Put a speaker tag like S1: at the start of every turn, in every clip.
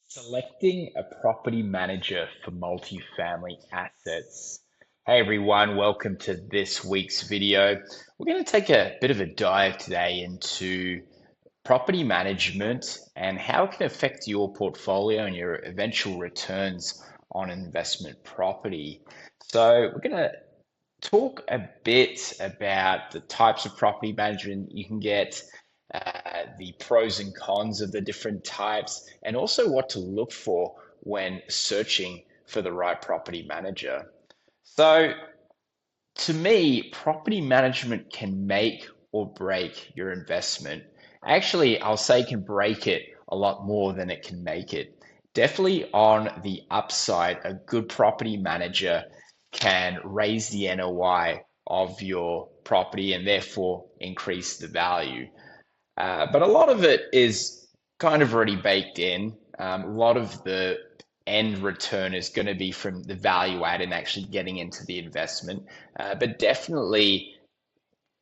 S1: Selecting a property manager for multifamily assets. Hey everyone, welcome to this week's video. We're going to take a bit of a dive today into property management and how it can affect your portfolio and your eventual returns on investment property. So, we're going to talk a bit about the types of property management you can get, the pros and cons of the different types, and also what to look for when searching for the right property manager. So, to me, property management can make or break your investment. Actually, I'll say can break it a lot more than it can make it. Definitely on the upside, a good property manager can raise the NOI of your property and therefore increase the value. But a lot of it is kind of already baked in. A lot of the end return is going to be from the value add and actually getting into the investment. But definitely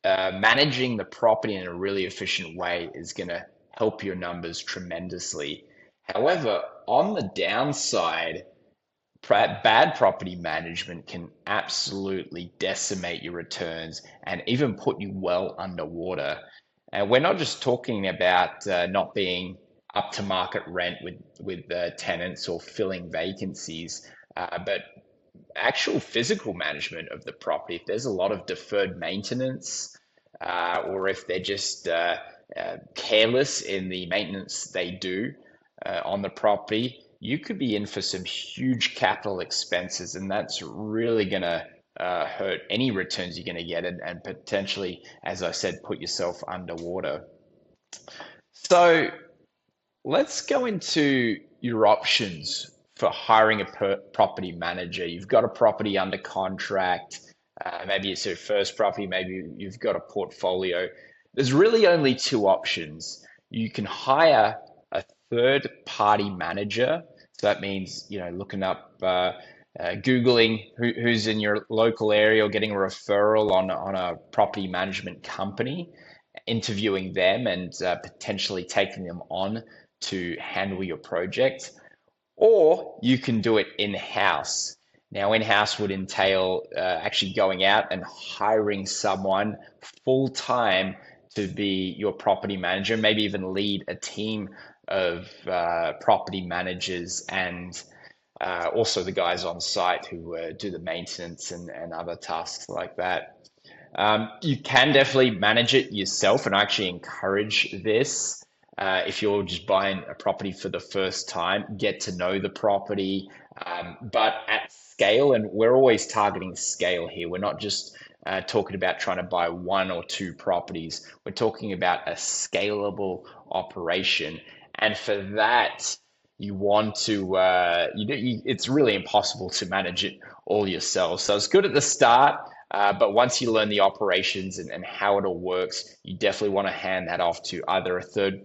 S1: managing the property in a really efficient way is going to help your numbers tremendously. However, on the downside, bad property management can absolutely decimate your returns and even put you well underwater. And we're not just talking about not being up to market rent with tenants or filling vacancies, but actual physical management of the property. If there's a lot of deferred maintenance, or if they're just careless in the maintenance they do on the property, you could be in for some huge capital expenses, and that's really going to hurt any returns you're going to get, and potentially, as I said, put yourself underwater. So let's go into your options for hiring a property manager. You've got a property under contract. Maybe it's your first property. Maybe you've got a portfolio. There's really only two options. You can hire a third party manager. So that means, looking up, Googling who's in your local area or getting a referral on a property management company, interviewing them and potentially taking them on to handle your project. Or you can do it in-house. Now, in-house would entail actually going out and hiring someone full-time to be your property manager, maybe even lead a team of property managers and also the guys on site who do the maintenance and other tasks like that. You can definitely manage it yourself, and I actually encourage this. If you're just buying a property for the first time, get to know the property, but at scale, and we're always targeting scale here. We're not just talking about trying to buy one or two properties. We're talking about a scalable operation. And for that, you want to, it's really impossible to manage it all yourself. So it's good at the start. But once you learn the operations and how it all works, you definitely want to hand that off to either a third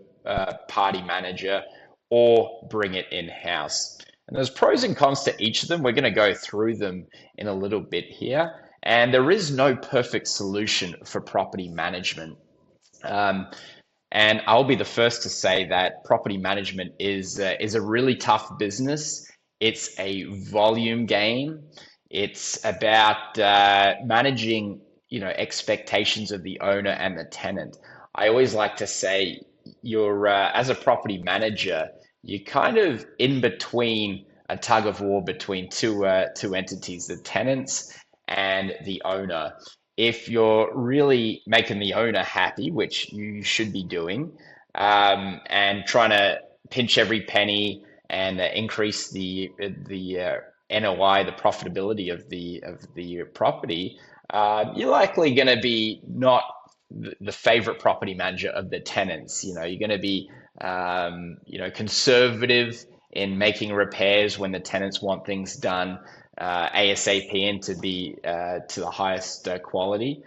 S1: party manager or bring it in-house. And there's pros and cons to each of them. We're going to go through them in a little bit here. And there is no perfect solution for property management. And I'll be the first to say that property management is a really tough business. It's a volume game. It's about managing, expectations of the owner and the tenant. I always like to say you're as a property manager, you're kind of in between a tug of war between two entities, the tenants and the owner. If you're really making the owner happy, which you should be doing, and trying to pinch every penny and increase the NOI, the profitability of the property, you're likely going to be not the favorite property manager of the tenants. You're going to be conservative in making repairs when the tenants want things done ASAP and to be to the highest quality.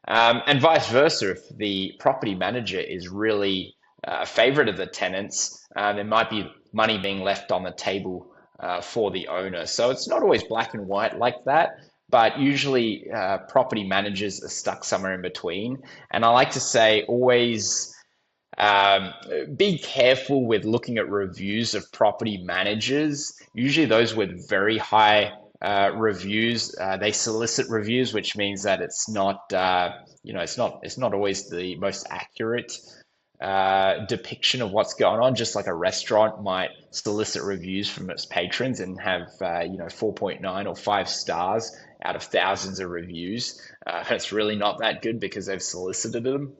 S1: And vice versa, if the property manager is really a favorite of the tenants, there might be money being left on the table for the owner. So it's not always black and white like that, but usually property managers are stuck somewhere in between. And I like to say always Um, be careful with looking at reviews of property managers. Usually, those with very high reviews, they solicit reviews, which means that it's not, it's not always the most accurate depiction of what's going on. Just like a restaurant might solicit reviews from its patrons and have 4.9 or 5 stars out of thousands of reviews. It's really not that good because they've solicited them.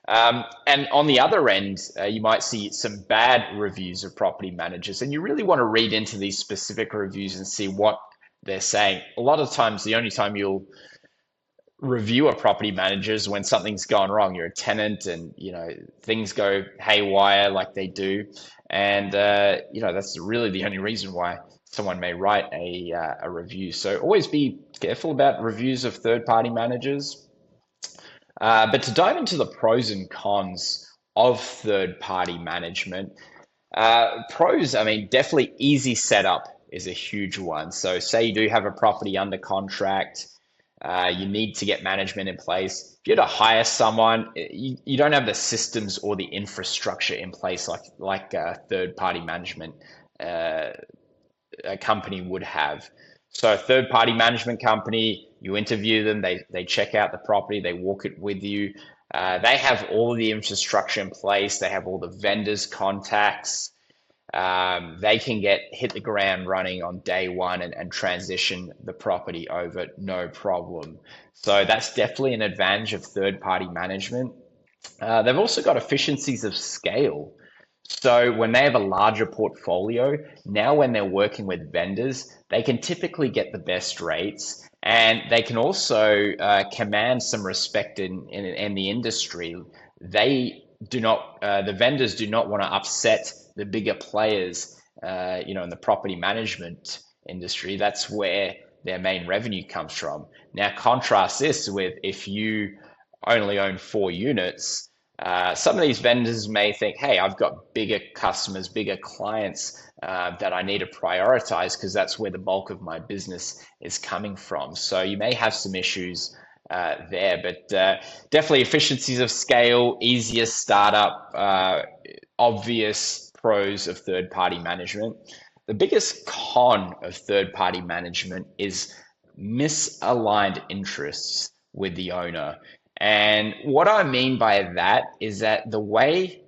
S1: And on the other end, you might see some bad reviews of property managers, and you really want to read into these specific reviews and see what they're saying. A lot of times, the only time you'll review a property manager is when something's gone wrong. You're a tenant, and things go haywire like they do, and that's really the only reason why someone may write a review. So always be careful about reviews of third-party managers. But to dive into the pros and cons of third party management, pros, I mean, definitely easy setup is a huge one. So, say you do have a property under contract, you need to get management in place. If you're to hire someone, you don't have the systems or the infrastructure in place like third party management uh, a company would have. So a third party management company, you interview them, they check out the property, they walk it with you. They have all the infrastructure in place, they have all the vendors' contacts. They can hit the ground running on day one and transition the property over no problem. So that's definitely an advantage of third party management. They've also got efficiencies of scale. So when they have a larger portfolio, now when they're working with vendors, they can typically get the best rates, and they can also command some respect in the industry. They do not, the vendors do not want to upset the bigger players, in the property management industry. That's where their main revenue comes from. Now, contrast this with if you only own 4 units. Some of these vendors may think, hey, I've got bigger customers, bigger clients that I need to prioritize because that's where the bulk of my business is coming from. So you may have some issues there, but definitely efficiencies of scale, easier startup, obvious pros of third party management. The biggest con of third party management is misaligned interests with the owner. And what I mean by that is that the way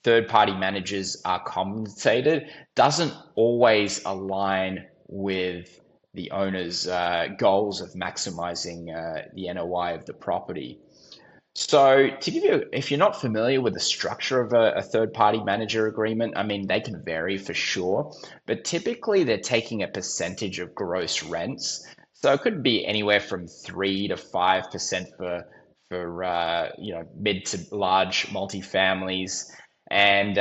S1: third party managers are compensated doesn't always align with the owner's goals of maximizing the NOI of the property. So, to give you, if you're not familiar with the structure of a third party manager agreement, I mean, they can vary for sure, but typically they're taking a percentage of gross rents. So it could be anywhere from 3 to 5% for mid to large multifamilies, and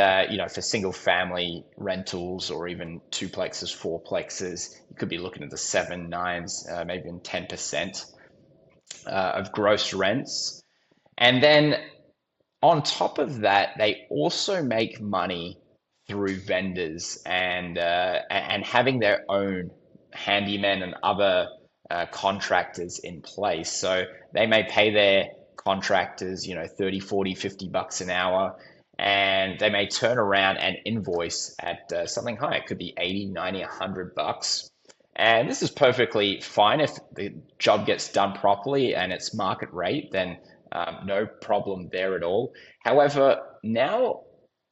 S1: for single family rentals or even duplexes, fourplexes, you could be looking at the seven, nines, maybe even 10% of gross rents. And then on top of that, they also make money through vendors and having their own handymen and other contractors in place. So they may pay their contractors, 30, 40, $50 an hour, and they may turn around and invoice at something high. It could be 80, 90, $100. And this is perfectly fine if the job gets done properly and it's market rate, then no problem there at all. However, now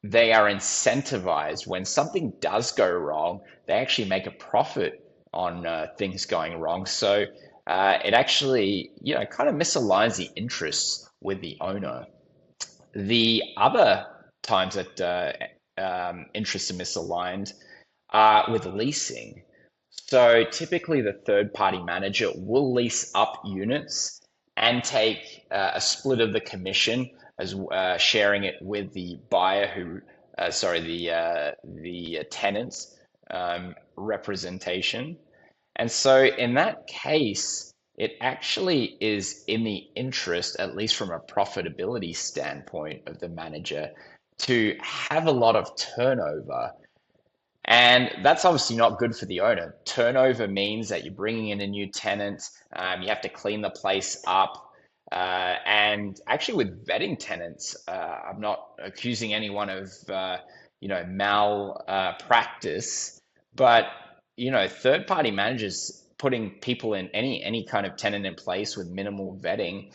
S1: they are incentivized when something does go wrong, they actually make a profit on things going wrong. So it actually, kind of misaligns the interests with the owner. The other times that interests are misaligned are with leasing. So typically, the third party manager will lease up units and take a split of the commission as sharing it with the buyer the tenant's representation. And so in that case, it actually is in the interest, at least from a profitability standpoint of the manager, to have a lot of turnover, and that's obviously not good for the owner. Turnover means that you're bringing in a new tenant, you have to clean the place up. And actually, with vetting tenants, I'm not accusing anyone of, mal practice, but third-party managers putting people in any kind of tenant in place with minimal vetting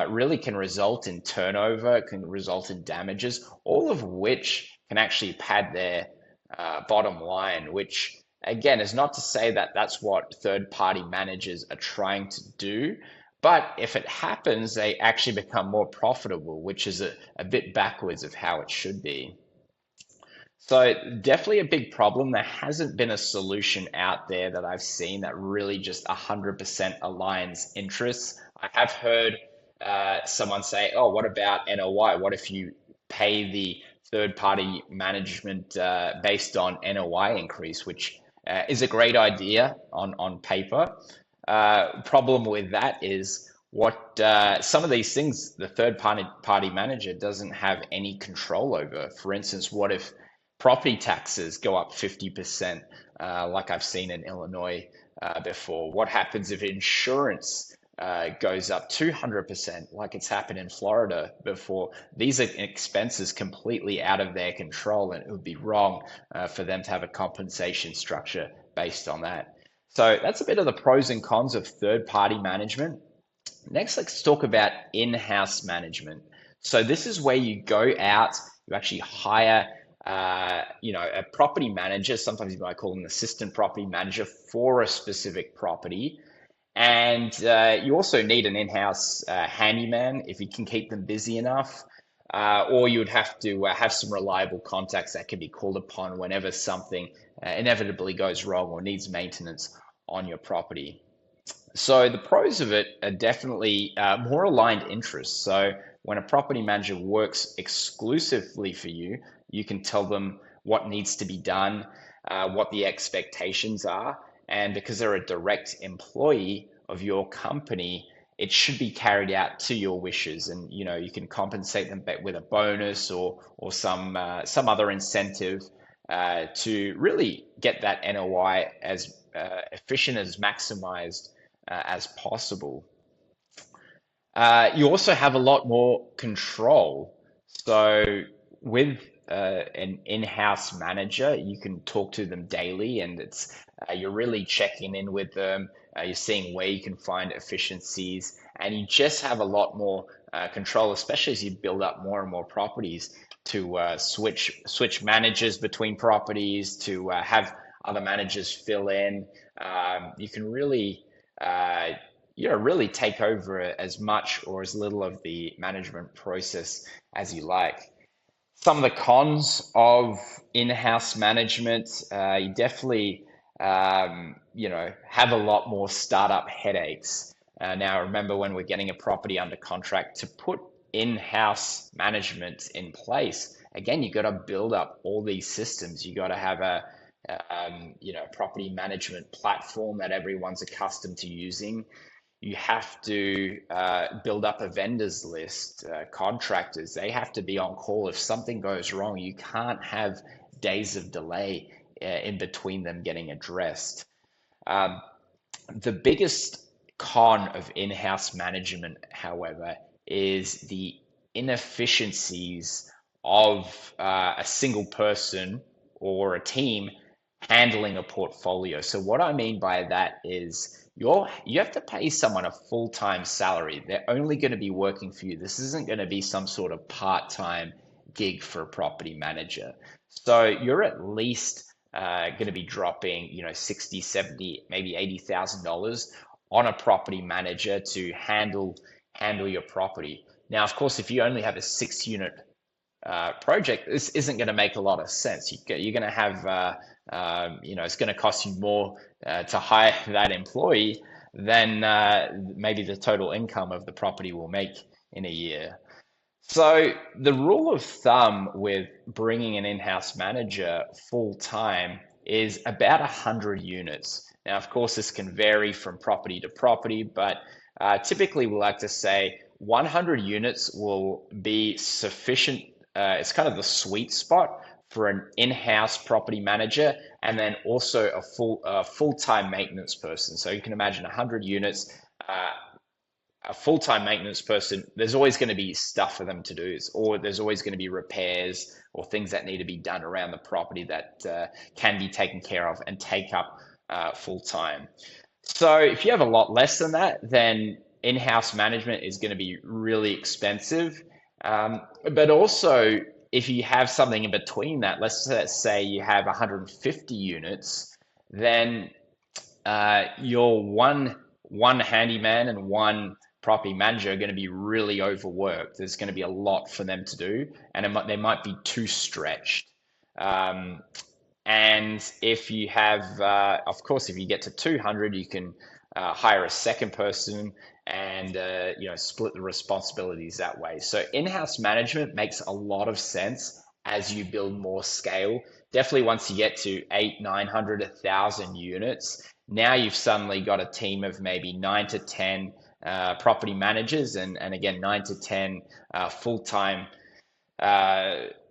S1: really can result in turnover, can result in damages, all of which can actually pad their bottom line, which again is not to say that that's what third-party managers are trying to do. But if it happens, they actually become more profitable, which is a bit backwards of how it should be. So definitely a big problem. There hasn't been a solution out there that I've seen that really just 100% aligns interests. I have heard someone say, "Oh, what about NOI? What if you pay the third-party management based on NOI increase?" Which is a great idea on paper. Problem with that is what some of these things the third party manager doesn't have any control over. For instance, what if property taxes go up 50%, like I've seen in Illinois before? What happens if insurance goes up 200%, like it's happened in Florida before? These are expenses completely out of their control, and it would be wrong for them to have a compensation structure based on that. So that's a bit of the pros and cons of third party management. Next, let's talk about in-house management. So this is where you go out, you actually hire, a property manager. Sometimes you might call an assistant property manager for a specific property. And you also need an in-house handyman if you can keep them busy enough. Or you would have to have some reliable contacts that can be called upon whenever something inevitably goes wrong or needs maintenance on your property. So the pros of it are definitely more aligned interests. So when a property manager works exclusively for you, you can tell them what needs to be done, what the expectations are, and because they're a direct employee of your company, it should be carried out to your wishes. And you can compensate them back with a bonus or some other incentive to really get that NOI as efficient as maximized as possible. You also have a lot more control. So with an in-house manager, you can talk to them daily, and it's you're really checking in with them. You're seeing where you can find efficiencies, and you just have a lot more control, especially as you build up more and more properties to switch managers between properties, to have other managers fill in. You can really really take over as much or as little of the management process as you like. Some of the cons of in-house management, you definitely, have a lot more startup headaches. Now, remember when we're getting a property under contract to put in-house management in place, again, you got to build up all these systems. You got to have property management platform that everyone's accustomed to using. You have to build up a vendors list, contractors. They have to be on call if something goes wrong. You can't have days of delay in between them getting addressed. Um, the biggest con of in-house management, however, is the inefficiencies of a single person or a team handling a portfolio. So what I mean by that is you have to pay someone a full-time salary. They're only going to be working for you. This isn't going to be some sort of part-time gig for a property manager. So you're at least going to be dropping, 60, 70, maybe $80,000 on a property manager to handle your property. Now, of course, if you only have a 6 unit project, this isn't going to make a lot of sense. You're going to have, it's going to cost you more to hire that employee than maybe the total income of the property will make in a year. So the rule of thumb with bringing an in-house manager full time is about 100 units. Now, of course, this can vary from property to property, but typically we like to say 100 units will be sufficient. It's kind of the sweet spot for an in-house property manager, and then also a full-time maintenance person. So you can imagine 100 units. Uh, a full-time maintenance person, there's always going to be stuff for them to do, or there's always going to be repairs or things that need to be done around the property that can be taken care of and take up full time. So if you have a lot less than that, then in-house management is going to be really expensive. But also, if you have something in between that, let's say you have 150 units, then your one handyman and one property manager are going to be really overworked. There's going to be a lot for them to do, and they might be too stretched. Um, and if you have, of course, if you get to 200, you can hire a second person and split the responsibilities that way. So in-house management makes a lot of sense as you build more scale. Definitely once you get to 800, 900, 1,000 units, now you've suddenly got a team of maybe 9 to 10 property managers and again 9 to 10 full-time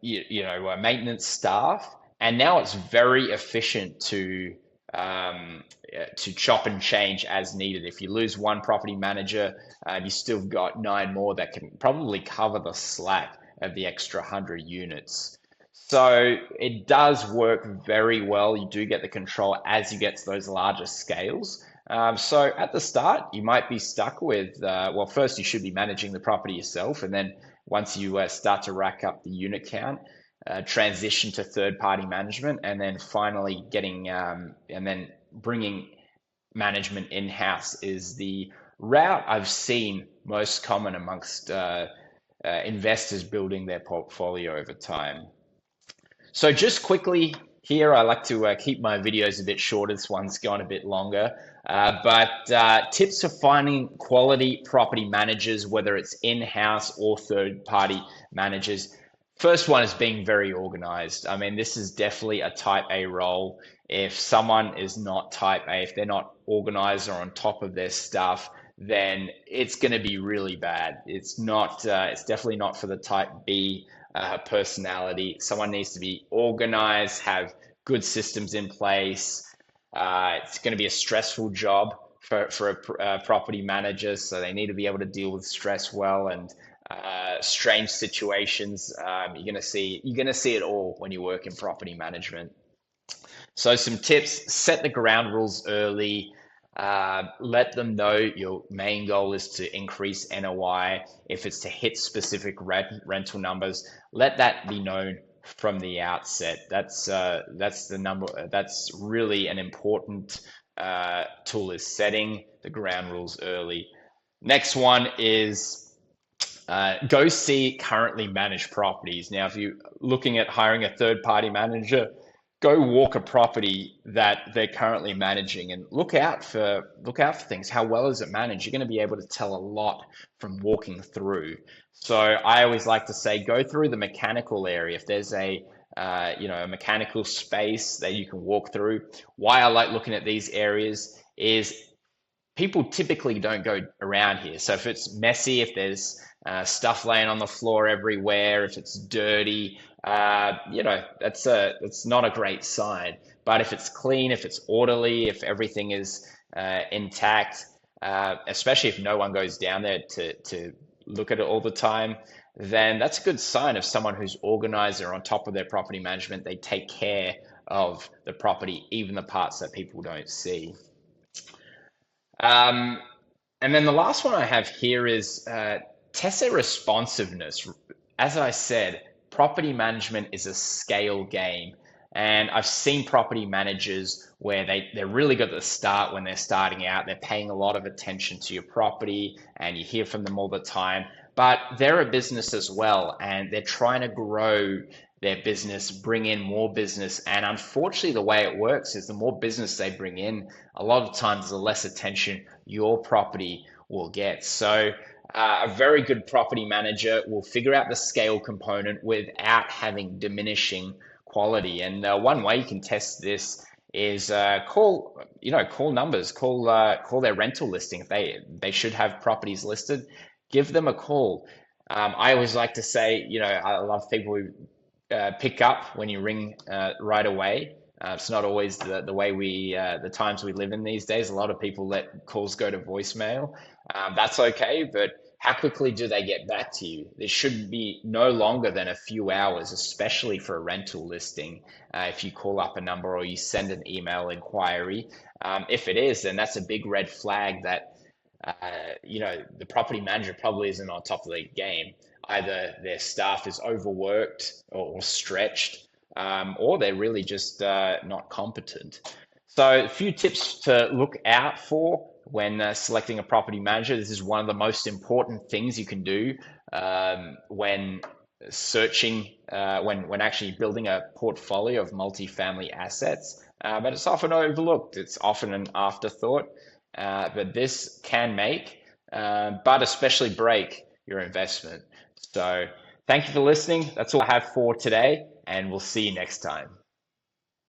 S1: maintenance staff, and now it's very efficient to chop and change as needed. If you lose one property manager, you still got 9 more that can probably cover the slack of the extra 100 units. So it does work very well. You do get the control as you get to those larger scales. So at the start, you might be stuck with, well, first you should be managing the property yourself. And then once you start to rack up the unit count, transition to third-party management, and then finally and then bringing management in-house is the route I've seen most common amongst investors building their portfolio over time. So just quickly here, I like to keep my videos a bit shorter. This one's gone a bit longer. But tips for finding quality property managers, whether it's in-house or third-party managers. First one is being very organized. I mean, this is definitely a type A role. If someone is not type A, if they're not organized or on top of their stuff, then it's going to be really bad. It's not. It's definitely not for the type B personality. Someone needs to be organized, have good systems in place. It's going to be a stressful job for a property manager, so they need to be able to deal with stress well and strange situations. You're going to see it all when you work in property management. So some tips: set the ground rules early. Let them know your main goal is to increase NOI. If it's to hit specific rental numbers, let that be known from the outset. That's the number. That's really an important tool, is setting the ground rules early. Next one is go see currently managed properties. Now, if you're looking at hiring a third-party manager, go walk a property that they're currently managing and look out for things. How well is it managed? You're going to be able to tell a lot from walking through. So I always like to say, go through the mechanical area. If there's a mechanical space that you can walk through. Why I like looking at these areas is people typically don't go around here. So if it's messy, if there's stuff laying on the floor everywhere, if it's dirty, that's not a great sign. But if it's clean, if it's orderly, if everything is intact, especially if no one goes down there to look at it all the time, then that's a good sign of someone who's organized, they're on top of their property management, they take care of the property, even the parts that people don't see. And then the last one I have here is test their responsiveness. As I said, property management is a scale game. And I've seen property managers where they're really good at the start when they're starting out. They're paying a lot of attention to your property and you hear from them all the time. But they're a business as well, and they're trying to grow their business, bring in more business. And unfortunately, the way it works is the more business they bring in, a lot of times the less attention your property will get. So a very good property manager will figure out the scale component without having diminishing quality. And one way you can test this is call numbers, call their rental listing. If they should have properties listed, give them a call. I always like to say, I love people who pick up when you ring right away. It's not always the way the times we live in these days. A lot of people let calls go to voicemail. That's okay, but how quickly do they get back to you? This should be no longer than a few hours, especially for a rental listing. If you call up a number or you send an email inquiry, if it is, then that's a big red flag that the property manager probably isn't on top of the game. Either their staff is overworked or stretched, or they're really just not competent. So, a few tips to look out for when selecting a property manager. This is one of the most important things you can do when searching, when actually building a portfolio of multifamily assets. But it's often overlooked. It's often an afterthought. But this can make, but especially break your investment. So, thank you for listening. That's all I have for today, and we'll see you next time.